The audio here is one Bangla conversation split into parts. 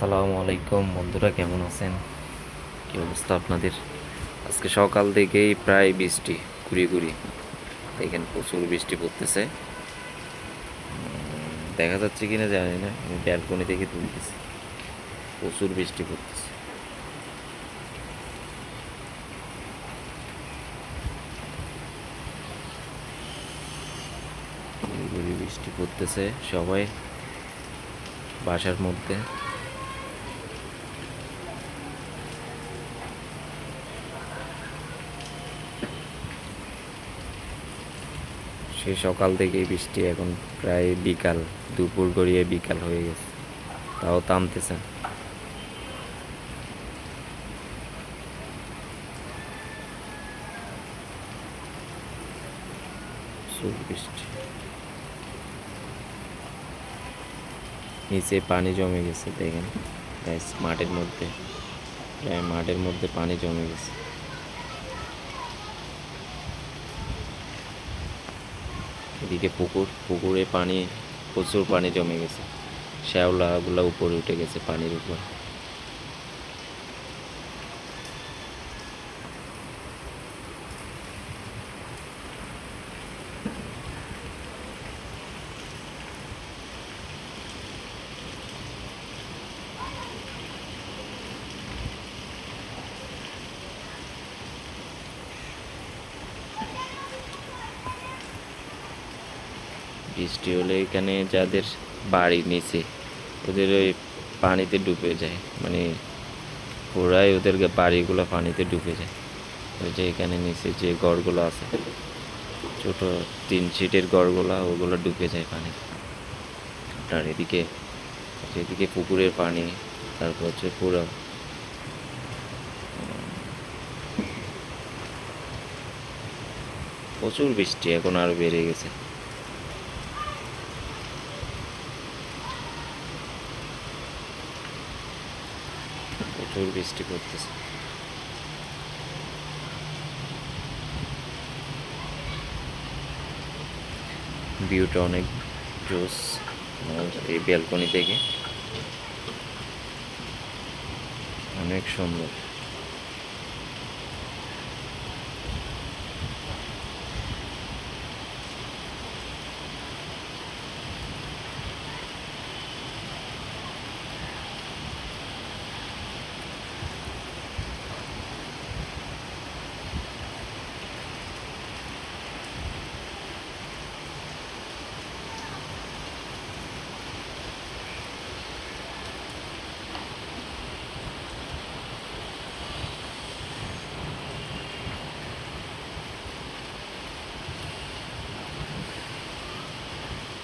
আসসালামু আলাইকুম বন্ধুরা, কেমন আছেন? কি অবস্থা আপনাদের? আজকে সকাল থেকেই প্রায় বৃষ্টি, ঘুরি ঘুরি দেখেন প্রচুর বৃষ্টি পড়তেছে। দেখা যাচ্ছে কিনা জানি না, আমি ব্যালকনি থেকে তুলতেছি, প্রচুর বৃষ্টি পড়তেছে। ঘুরি ঘুরি বৃষ্টি পড়তেছে, সবাই বাসার মধ্যে। সে সকাল থেকেই বৃষ্টি, এখন প্রায় বিকাল, দুপুর গড়িয়ে বিকাল হয়ে গেছে, তাও থামতেছে না। প্রচুর বৃষ্টি, নিচে পানি জমে গেছে দেখেন গাইস, মাঠের মধ্যে, প্রায় মাঠের মধ্যে পানি জমে গেছে। এদিকে পুকুরে পানি, প্রচুর পানি জমে গেছে, শ্যাওলাগুলা উপরে উঠে গেছে পানির উপর। বৃষ্টি হলে এখানে যাদের বাড়ি নিচে, ওদের ওই পানিতে ডুবে যায়, মানে পুরাই ওদের বাড়িগুলো পানিতে ডুবে যায়। ওই যে এখানে নিচে যে ঘরগুলো আছে, ছোট 3 সিটের ঘরগুলো, ওগুলো ডুবে যায় পানি। আর এদিকে, যেদিকে পুকুরের পানি, তারপর হচ্ছে পুরো প্রচুর বৃষ্টি, এখন আরো বেড়ে গেছে। প্রচুর বৃষ্টি পড়তেছে। ভিউটা অনেক জোস এই ব্যালকনি থেকে, অনেক সুন্দর।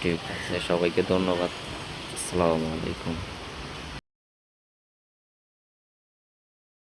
ঠিক আছে, সবাইকে ধন্যবাদ। আসসালামু আলাইকুম।